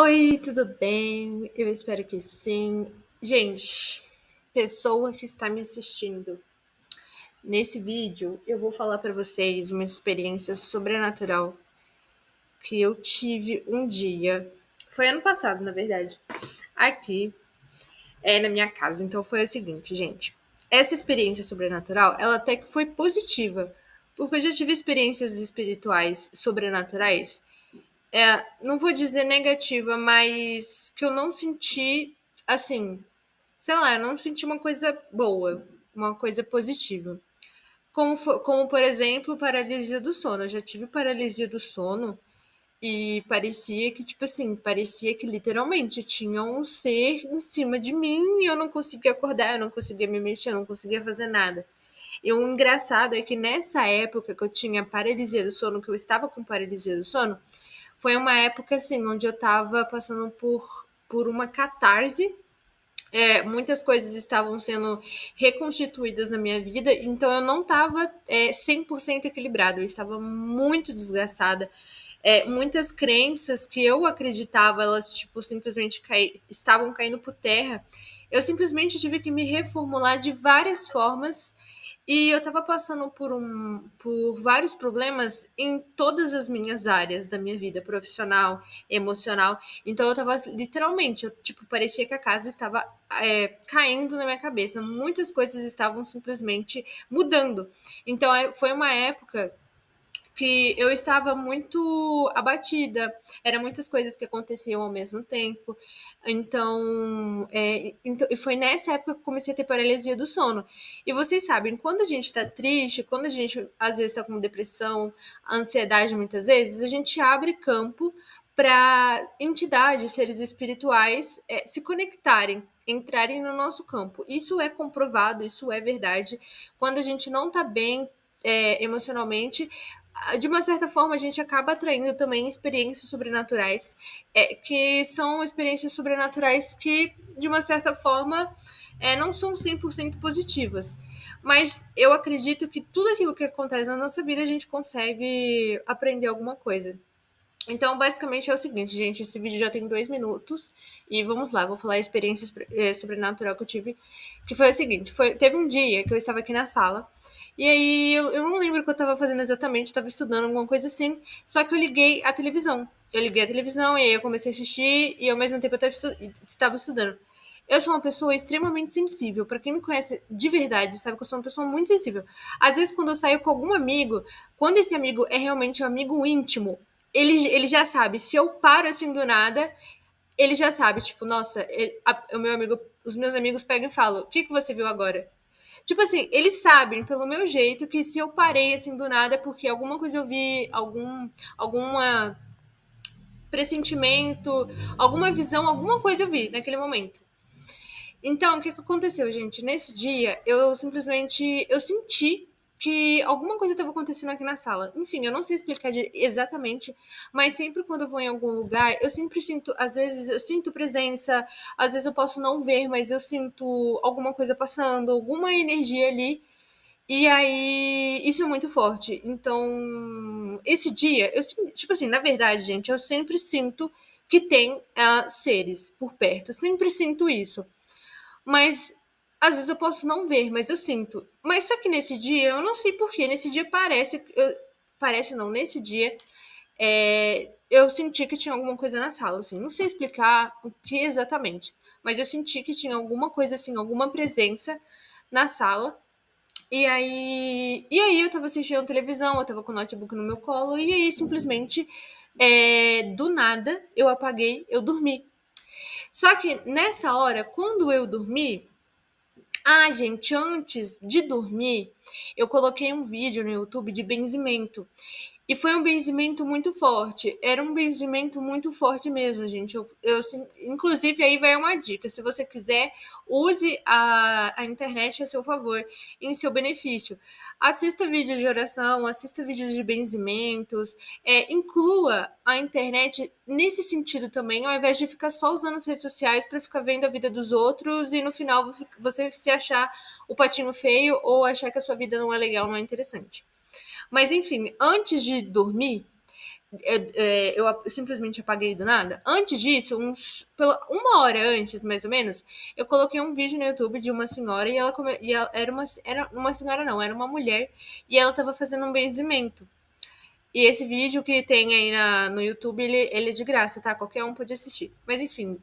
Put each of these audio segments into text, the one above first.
Oi, tudo bem? Eu espero que sim. Gente, pessoa que está me assistindo, nesse vídeo eu vou falar para vocês uma experiência sobrenatural que eu tive um dia. Foi ano passado, na verdade. Aqui, na minha casa. Então foi o seguinte, gente. Essa experiência sobrenatural, ela até que foi positiva, porque eu já tive experiências espirituais sobrenaturais não vou dizer negativa, mas que eu não senti, assim, sei lá, eu não senti uma coisa boa, uma coisa positiva. Como, por exemplo, paralisia do sono. Eu já tive paralisia do sono e parecia que, tipo assim, parecia que literalmente tinha um ser em cima de mim e eu não conseguia acordar, eu não conseguia me mexer, eu não conseguia fazer nada. E o engraçado é que nessa época que eu tinha paralisia do sono, que eu estava com paralisia do sono, foi uma época assim onde eu estava passando por uma catarse. Muitas coisas estavam sendo reconstituídas na minha vida, então eu não estava 100% equilibrada, eu estava muito desgastada. Muitas crenças que eu acreditava, elas tipo simplesmente estavam caindo por terra. Eu simplesmente tive que me reformular de várias formas e eu tava passando por vários problemas em todas as minhas áreas da minha vida, profissional, emocional. Então eu tava literalmente, tipo, parecia que a casa estava caindo na minha cabeça. Muitas coisas estavam simplesmente mudando. Então foi uma época que eu estava muito abatida, eram muitas coisas que aconteciam ao mesmo tempo. Então, foi nessa época que eu comecei a ter paralisia do sono. E vocês sabem, quando a gente tá triste, quando a gente às vezes tá com depressão, ansiedade muitas vezes, a gente abre campo para entidades, seres espirituais se conectarem, entrarem no nosso campo. Isso é comprovado, isso é verdade. Quando a gente não tá bem emocionalmente, de uma certa forma, a gente acaba atraindo também experiências sobrenaturais, que são experiências sobrenaturais que, de uma certa forma, não são 100% positivas. Mas eu acredito que tudo aquilo que acontece na nossa vida, a gente consegue aprender alguma coisa. Então, basicamente é o seguinte, gente, esse vídeo já tem 2 minutos e vamos lá, vou falar a experiência sobrenatural que eu tive, que foi o seguinte, teve um dia que eu estava aqui na sala e aí eu não lembro o que eu estava fazendo exatamente, estava estudando alguma coisa assim, só que eu liguei a televisão. Eu liguei a televisão e aí eu comecei a assistir e ao mesmo tempo eu estava estudando. Eu sou uma pessoa extremamente sensível. Pra quem me conhece de verdade, sabe que eu sou uma pessoa muito sensível. Às vezes, quando eu saio com algum amigo, quando esse amigo é realmente um amigo íntimo, ele já sabe. Se eu paro assim do nada, ele já sabe. Tipo, nossa, o meu amigo, os meus amigos pegam e falam: O que você viu agora? Tipo assim, eles sabem pelo meu jeito que se eu parei assim do nada é porque alguma coisa eu vi, alguma pressentimento, alguma visão, alguma coisa eu vi naquele momento. Então, o que aconteceu, gente? Nesse dia, eu simplesmente eu senti que alguma coisa estava acontecendo aqui na sala. Enfim, eu não sei explicar exatamente, mas sempre quando eu vou em algum lugar, eu sempre sinto, às vezes eu sinto presença, às vezes eu posso não ver, mas eu sinto alguma coisa passando, alguma energia ali. E aí, isso é muito forte. Então, esse dia, tipo assim, na verdade, gente, eu sempre sinto que tem seres por perto. Eu sempre sinto isso. Mas às vezes eu posso não ver, mas eu sinto. Mas só que nesse dia, eu não sei porquê, nesse dia parece. Parece não, nesse dia eu senti que tinha alguma coisa na sala, assim. Não sei explicar o que exatamente, mas eu senti que tinha alguma coisa assim, alguma presença na sala. E aí eu tava assistindo televisão, eu tava com o notebook no meu colo, e aí simplesmente, do nada, eu apaguei, eu dormi. Só que nessa hora, quando eu dormi, gente, antes de dormir, eu coloquei um vídeo no YouTube de benzimento. E foi um benzimento muito forte. Era um benzimento muito forte mesmo, gente. Inclusive, aí vai uma dica. Se você quiser, use a internet a seu favor, em seu benefício. Assista vídeos de oração, assista vídeos de benzimentos. Inclua a internet nesse sentido também, ao invés de ficar só usando as redes sociais para ficar vendo a vida dos outros e no final você se achar o patinho feio ou achar que a sua vida não é legal, não é interessante. Mas enfim, antes de dormir, Eu simplesmente apaguei do nada. Antes disso, pela 1 hora antes, mais ou menos, eu coloquei um vídeo no YouTube de uma senhora era uma senhora não, era uma mulher e ela tava fazendo um benzimento. E esse vídeo que tem aí no YouTube, ele é de graça, tá? Qualquer um pode assistir. Mas enfim,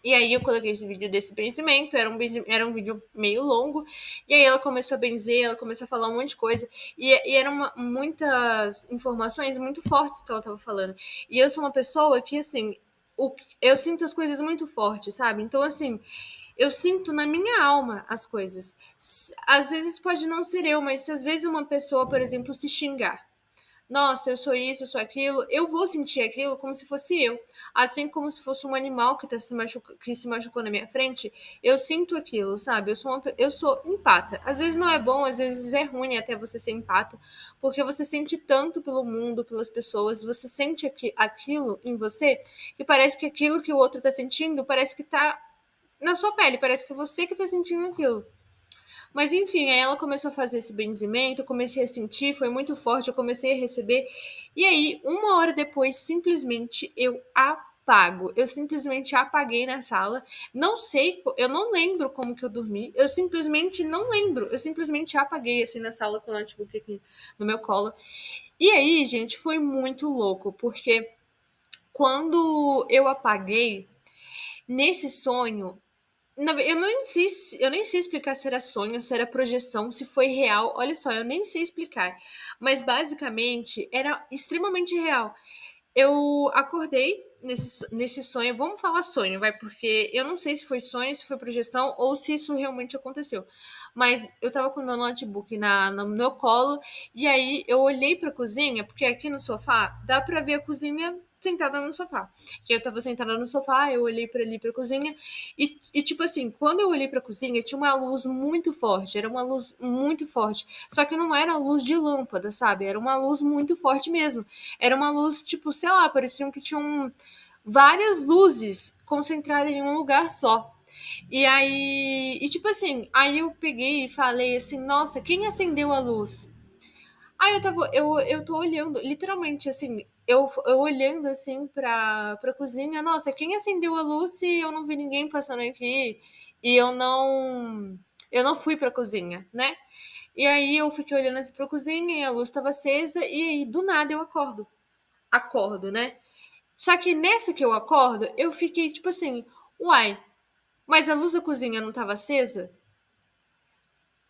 e aí eu coloquei esse vídeo desse benzimento, era um vídeo meio longo, e aí ela começou a benzer, ela começou a falar um monte de coisa, e eram muitas informações muito fortes que ela tava falando. E eu sou uma pessoa que, assim, eu sinto as coisas muito fortes, sabe? Então, assim, eu sinto na minha alma as coisas. Às vezes pode não ser eu, mas se às vezes uma pessoa, por exemplo, se xingar, nossa, eu sou isso, eu sou aquilo, eu vou sentir aquilo como se fosse eu. Assim como se fosse um animal que se machucou na minha frente, eu sinto aquilo, sabe? Eu sou empata. Às vezes não é bom, às vezes é ruim até você ser empata, porque você sente tanto pelo mundo, pelas pessoas, você sente aquilo em você, que parece que aquilo que o outro tá sentindo, parece que tá na sua pele, parece que é você que tá sentindo aquilo. Mas enfim, aí ela começou a fazer esse benzimento, eu comecei a sentir, foi muito forte, eu comecei a receber. E aí, 1 hora depois, simplesmente eu apago. Eu simplesmente apaguei na sala. Não sei, eu não lembro como que eu dormi. Eu simplesmente não lembro. Eu simplesmente apaguei assim na sala com o notebook aqui no meu colo. E aí, gente, foi muito louco, porque quando eu apaguei, nesse sonho, eu nem sei explicar se era sonho, se era projeção, se foi real. Olha só, eu nem sei explicar. Mas basicamente era extremamente real. Eu acordei nesse sonho. Vamos falar sonho, vai, porque eu não sei se foi sonho, se foi projeção ou se isso realmente aconteceu. Mas eu tava com o meu notebook no meu colo e aí eu olhei pra cozinha, porque aqui no sofá dá pra ver a cozinha sentada no sofá. E eu tava sentada no sofá, eu olhei pra ali pra cozinha tipo assim, quando eu olhei pra cozinha, tinha uma luz muito forte, era uma luz muito forte. Só que não era luz de lâmpada, sabe? Era uma luz muito forte mesmo. Era uma luz, tipo, sei lá, pareciam que tinham várias luzes concentradas em um lugar só. E aí, tipo assim, aí eu peguei e falei assim, nossa, quem acendeu a luz? Aí eu tô olhando, literalmente, assim, eu olhando assim pra cozinha, nossa, quem acendeu a luz se eu não vi ninguém passando aqui e eu não fui pra cozinha, né? E aí eu fiquei olhando assim pra cozinha e a luz tava acesa e aí do nada eu acordo, né? Só que nessa que eu acordo, eu fiquei tipo assim, uai, mas a luz da cozinha não tava acesa?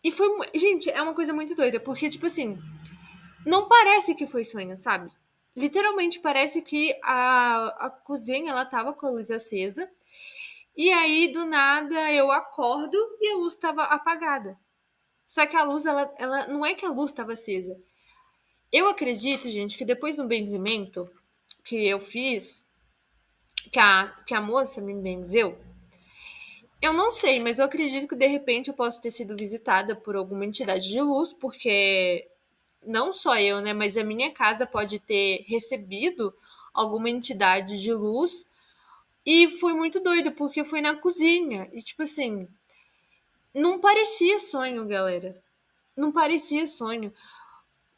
E foi, gente, é uma coisa muito doida, porque tipo assim, não parece que foi sonho, sabe? Literalmente parece que a cozinha ela tava com a luz acesa e aí do nada eu acordo e a luz estava apagada. Só que a luz ela não é que a luz estava acesa. Eu acredito, gente, que depois do benzimento que eu fiz, que a moça me benzeu, eu não sei, mas eu acredito que de repente eu posso ter sido visitada por alguma entidade de luz, porque não só eu, né, mas a minha casa pode ter recebido alguma entidade de luz. E foi muito doido, porque foi na cozinha. E tipo assim, não parecia sonho, galera. Não parecia sonho.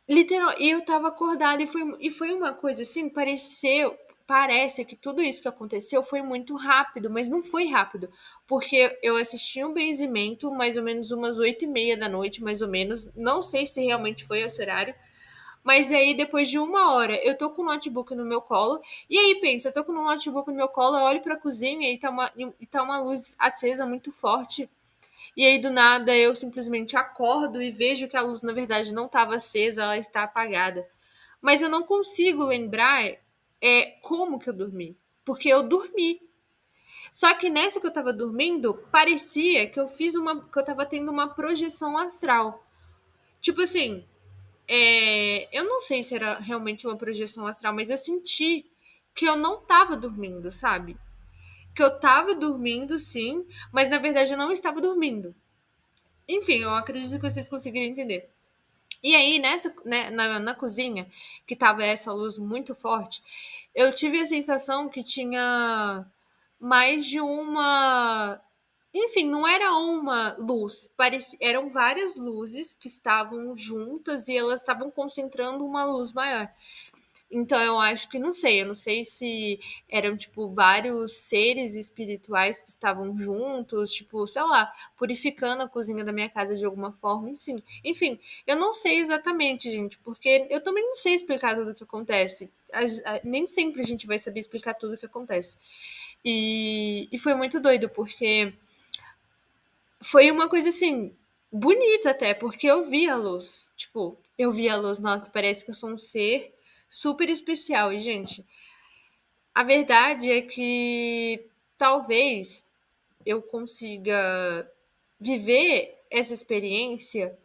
Literal, eu tava acordada e foi uma coisa assim, parece que tudo isso que aconteceu foi muito rápido, mas não foi rápido, porque eu assisti um benzimento mais ou menos umas 8h30 da noite, mais ou menos, não sei se realmente foi esse horário, mas aí depois de 1 hora eu tô com o notebook no meu colo, e aí pensa, eu tô com o notebook no meu colo, eu olho pra cozinha e tá uma luz acesa muito forte, e aí, do nada, eu simplesmente acordo e vejo que a luz, na verdade, não estava acesa, ela está apagada. Mas eu não consigo lembrar como que eu dormi. Porque eu dormi. Só que nessa que eu tava dormindo, parecia que que eu tava tendo uma projeção astral. Tipo assim, eu não sei se era realmente uma projeção astral, mas eu senti que eu não tava dormindo, sabe? Que eu tava dormindo, sim, mas na verdade eu não estava dormindo. Enfim, eu acredito que vocês conseguiram entender. E aí, na cozinha, que tava essa luz muito forte, eu tive a sensação que tinha mais de uma. Enfim, não era uma luz, eram várias luzes que estavam juntas e elas estavam concentrando uma luz maior. Então eu acho que eu não sei se eram tipo vários seres espirituais que estavam juntos, tipo, sei lá, purificando a cozinha da minha casa de alguma forma, enfim, eu não sei exatamente, gente, porque eu também não sei explicar tudo o que acontece. Nem sempre a gente vai saber explicar tudo o que acontece. E foi muito doido, porque foi uma coisa assim, bonita até, porque eu vi a luz. Tipo, eu vi a luz, nossa, parece que eu sou um ser super especial. E, gente, a verdade é que talvez eu consiga viver essa experiência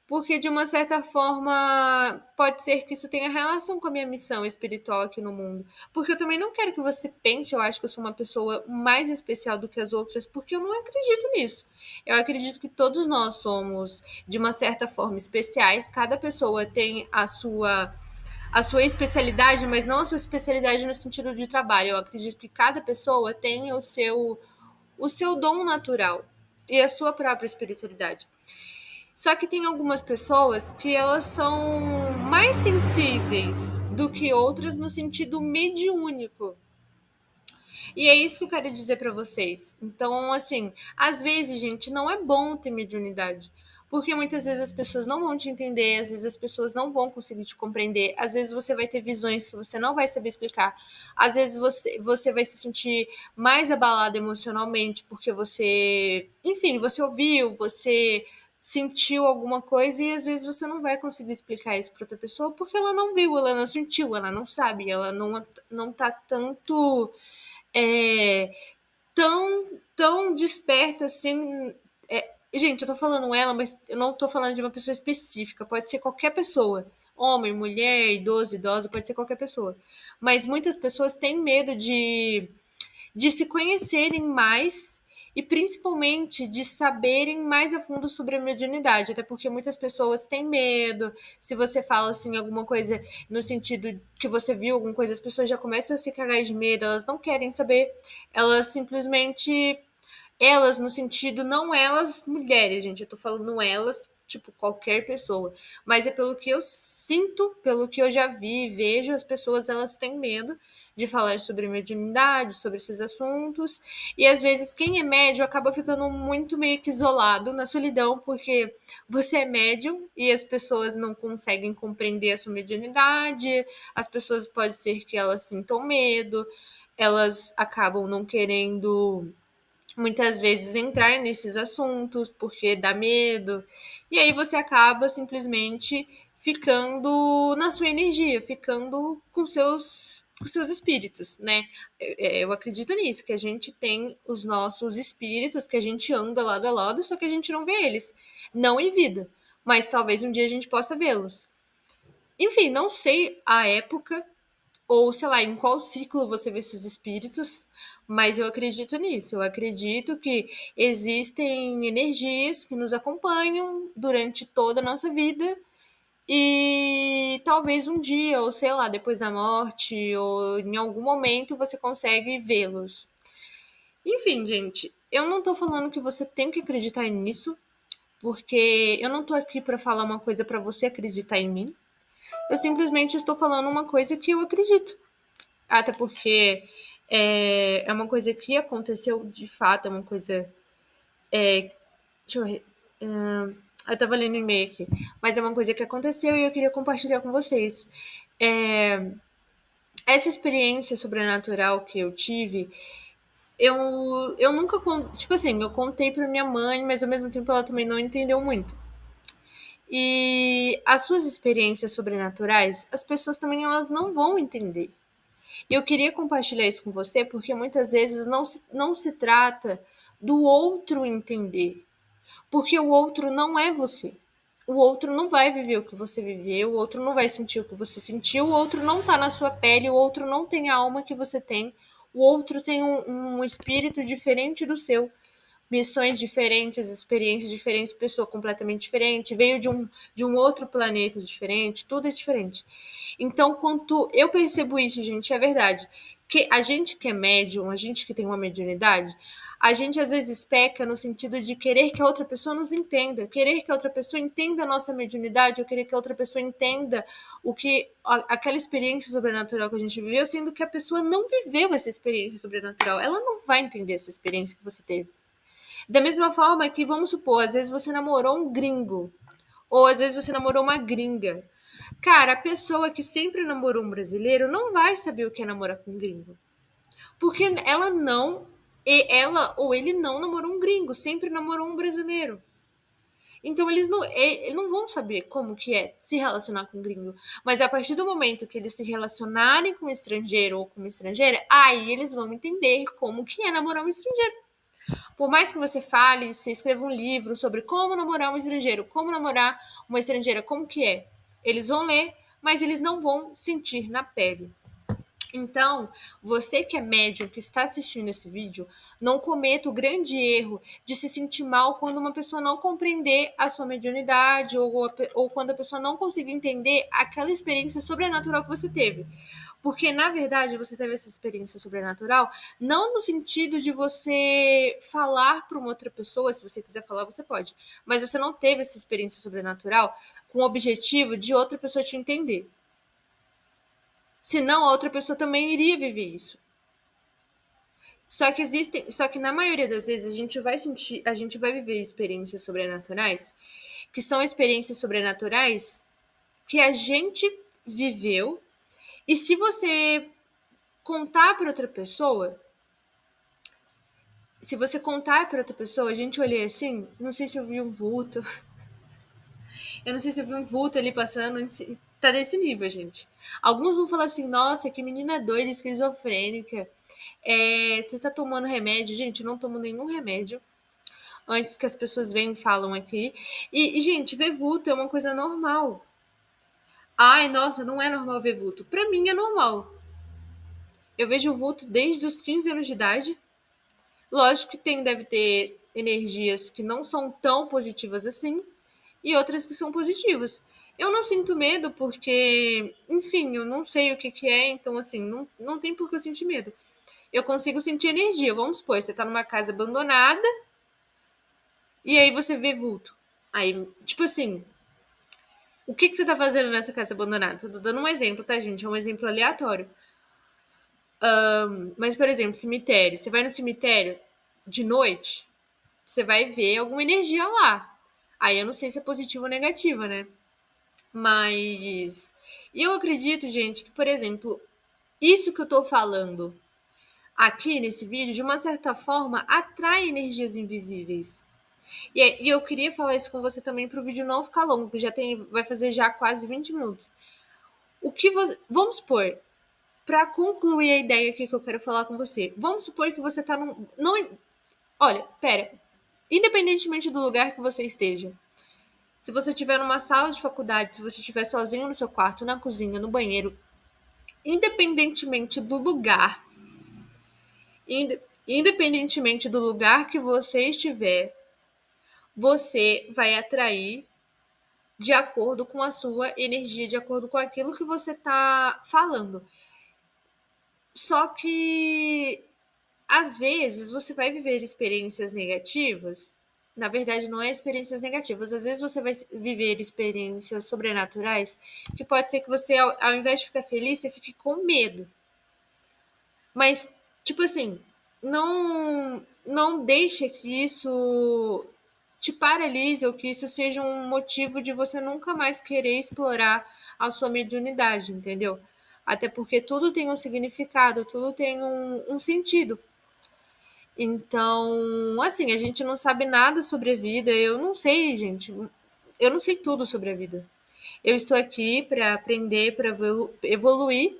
porque, de uma certa forma, pode ser que isso tenha relação com a minha missão espiritual aqui no mundo. Porque eu também não quero que você pense, eu acho que eu sou uma pessoa mais especial do que as outras, porque eu não acredito nisso. Eu acredito que todos nós somos, de uma certa forma, especiais. Cada pessoa tem a sua especialidade, mas não a sua especialidade no sentido de trabalho. Eu acredito que cada pessoa tem o seu dom natural e a sua própria espiritualidade. Só que tem algumas pessoas que elas são mais sensíveis do que outras no sentido mediúnico. E é isso que eu quero dizer para vocês. Então, assim, às vezes, gente, não é bom ter mediunidade. Porque muitas vezes as pessoas não vão te entender, às vezes as pessoas não vão conseguir te compreender, às vezes você vai ter visões que você não vai saber explicar, às vezes você vai se sentir mais abalado emocionalmente porque você, enfim, você ouviu, você sentiu alguma coisa e às vezes você não vai conseguir explicar isso para outra pessoa porque ela não viu, ela não sentiu, ela não sabe, ela não tá tanto é, tão desperta assim. Gente, eu tô falando ela, mas eu não tô falando de uma pessoa específica. Pode ser qualquer pessoa. Homem, mulher, idoso, idosa, pode ser qualquer pessoa. Mas muitas pessoas têm medo de se conhecerem mais e principalmente de saberem mais a fundo sobre a mediunidade, até porque muitas pessoas têm medo. Se você fala assim alguma coisa no sentido que você viu alguma coisa, as pessoas já começam a se cagar de medo, elas não querem saber, elas simplesmente elas no sentido não elas mulheres, gente, eu tô falando elas, tipo qualquer pessoa, mas é pelo que eu sinto, pelo que eu já vi e vejo, as pessoas elas têm medo de falar sobre mediunidade, sobre esses assuntos, e às vezes quem é médium acaba ficando muito meio que isolado na solidão, porque você é médium e as pessoas não conseguem compreender a sua mediunidade, as pessoas pode ser que elas sintam medo, elas acabam não querendo muitas vezes entrar nesses assuntos porque dá medo. E aí você acaba simplesmente ficando na sua energia, ficando com seus espíritos, né? Eu acredito nisso, que a gente tem os nossos espíritos, que a gente anda lado a lado, só que a gente não vê eles, não em vida, mas talvez um dia a gente possa vê-los. Enfim, não sei a época ou sei lá, em qual ciclo você vê seus espíritos, mas eu acredito nisso. Eu acredito que existem energias que nos acompanham durante toda a nossa vida e talvez um dia, ou sei lá, depois da morte, ou em algum momento você consegue vê-los. Enfim, gente, eu não tô falando que você tem que acreditar nisso, porque eu não tô aqui para falar uma coisa para você acreditar em mim. Eu simplesmente estou falando uma coisa que eu acredito. Até porque é uma coisa que aconteceu de fato, é uma coisa. Deixa eu. Eu tava lendo e-mail aqui, mas é uma coisa que aconteceu e eu queria compartilhar com vocês. É, essa experiência sobrenatural que eu tive, eu nunca. Tipo assim, eu contei pra minha mãe, mas ao mesmo tempo ela também não entendeu muito. E as suas experiências sobrenaturais, as pessoas também elas não vão entender. E eu queria compartilhar isso com você porque muitas vezes não se trata do outro entender, porque o outro não é você. O outro não vai viver o que você viveu, o outro não vai sentir o que você sentiu, o outro não tá na sua pele, o outro não tem a alma que você tem, o outro tem um espírito diferente do seu, missões diferentes, experiências diferentes, pessoa completamente diferente, veio de um outro planeta diferente, tudo é diferente. Então, quando eu percebo isso, gente, é verdade. que a gente que é médium, a gente que tem uma mediunidade, a gente às vezes peca no sentido de querer que a outra pessoa nos entenda, querer que a outra pessoa entenda a nossa mediunidade, ou querer que a outra pessoa entenda o que aquela experiência sobrenatural que a gente viveu, sendo que a pessoa não viveu essa experiência sobrenatural. Ela não vai entender essa experiência que você teve. Da mesma forma que, vamos supor, às vezes você namorou um gringo, ou às vezes você namorou uma gringa. Cara, a pessoa que sempre namorou um brasileiro não vai saber o que é namorar com um gringo. Porque ela ou ele não namorou um gringo, sempre namorou um brasileiro. Então eles não vão saber como que é se relacionar com um gringo. Mas a partir do momento que eles se relacionarem com um estrangeiro ou com uma estrangeira, aí eles vão entender como que é namorar um estrangeiro. Por mais que você fale, você escreva um livro sobre como namorar um estrangeiro, como namorar uma estrangeira, como que é, eles vão ler, mas eles não vão sentir na pele. Então, você que é médium, que está assistindo esse vídeo, não cometa o grande erro de se sentir mal quando uma pessoa não compreender a sua mediunidade ou quando a pessoa não conseguir entender aquela experiência sobrenatural que você teve. Porque, na verdade, você teve essa experiência sobrenatural não no sentido de você falar para uma outra pessoa, se você quiser falar, você pode. Mas você não teve essa experiência sobrenatural com o objetivo de outra pessoa te entender. Senão a outra pessoa também iria viver isso. Só que na maioria das vezes a gente vai viver experiências sobrenaturais, que são experiências sobrenaturais que a gente viveu, e se você contar para outra pessoa, a gente olhei assim, não sei se eu vi um vulto, eu não sei se eu vi um vulto ali passando, tá desse nível, gente. Alguns vão falar assim, nossa, que menina doida, esquizofrênica, você está tomando remédio? Gente, eu não tomo nenhum remédio. Antes que as pessoas venham e falam aqui. Gente, ver vulto é uma coisa normal. Ai, nossa, não é normal ver vulto. Pra mim é normal. Eu vejo vulto desde os 15 anos de idade. Lógico que deve ter energias que não são tão positivas assim e outras que são positivas. Eu não sinto medo porque, enfim, eu não sei o que é, então assim, não tem por que eu sentir medo. Eu consigo sentir energia. Vamos supor, você tá numa casa abandonada e aí você vê vulto. Aí, tipo assim, o que você tá fazendo nessa casa abandonada? Tô dando um exemplo, tá, gente? É um exemplo aleatório. Mas, por exemplo, cemitério. Você vai no cemitério de noite, você vai ver alguma energia lá. Aí eu não sei se é positiva ou negativa, né? Mas eu acredito, gente, que, por exemplo, isso que eu tô falando aqui nesse vídeo, de uma certa forma, atrai energias invisíveis. E eu queria falar isso com você também para o vídeo não ficar longo, que vai fazer já quase 20 minutos. Vamos supor, para concluir a ideia aqui que eu quero falar com você, vamos supor que você tá num. Não, olha, pera. Independentemente do lugar que você esteja, se você estiver numa sala de faculdade, se você estiver sozinho no seu quarto, na cozinha, no banheiro, independentemente do lugar, independentemente do lugar que você estiver, você vai atrair de acordo com a sua energia, de acordo com aquilo que você está falando. Só que, às vezes, você vai viver experiências negativas. Na verdade, não é experiências negativas. Às vezes você vai viver experiências sobrenaturais que pode ser que você, ao invés de ficar feliz, você fique com medo. Mas, tipo assim, não deixe que isso te paralise ou que isso seja um motivo de você nunca mais querer explorar a sua mediunidade, entendeu? Até porque tudo tem um significado, tudo tem um sentido. Então, assim, a gente não sabe nada sobre a vida. Eu não sei, gente. Eu não sei tudo sobre a vida. Eu estou aqui para aprender, para evoluir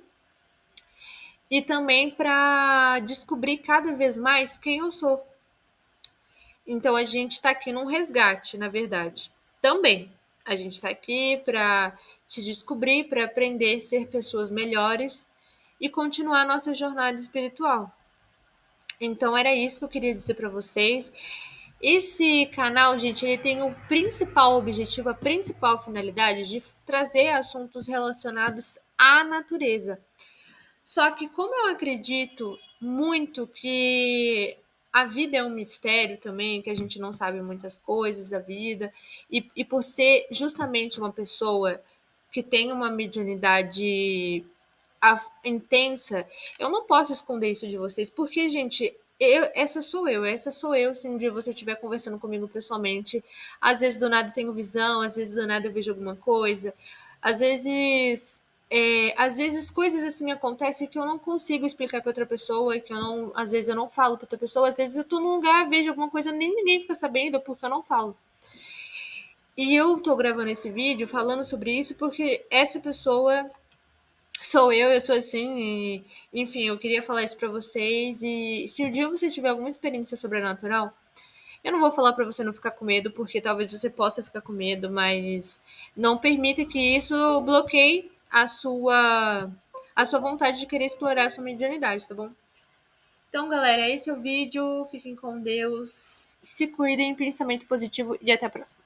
e também para descobrir cada vez mais quem eu sou. Então a gente está aqui num resgate, na verdade. Também a gente está aqui para se descobrir, para aprender a ser pessoas melhores e continuar a nossa jornada espiritual. Então era isso que eu queria dizer para vocês. Esse canal, gente, ele tem o principal objetivo, a principal finalidade de trazer assuntos relacionados à natureza. Só que como eu acredito muito que a vida é um mistério também, que a gente não sabe muitas coisas da vida, e por ser justamente uma pessoa que tem uma mediunidade intensa, eu não posso esconder isso de vocês, porque, gente, essa sou eu. Se um dia você estiver conversando comigo pessoalmente, às vezes do nada eu tenho visão, às vezes do nada eu vejo alguma coisa, às vezes. Às vezes coisas assim acontecem que eu não consigo explicar para outra pessoa, que eu não, às vezes eu não falo para outra pessoa, às vezes eu tô num lugar, vejo alguma coisa, nem ninguém fica sabendo porque eu não falo. E eu tô gravando esse vídeo falando sobre isso porque essa pessoa sou eu sou assim, e, enfim, eu queria falar isso pra vocês. E se um dia você tiver alguma experiência sobrenatural, eu não vou falar pra você não ficar com medo, porque talvez você possa ficar com medo, mas não permita que isso bloqueie a sua vontade de querer explorar a sua mediunidade, tá bom? Então, galera, esse é o vídeo. Fiquem com Deus, se cuidem, pensamento positivo e até a próxima.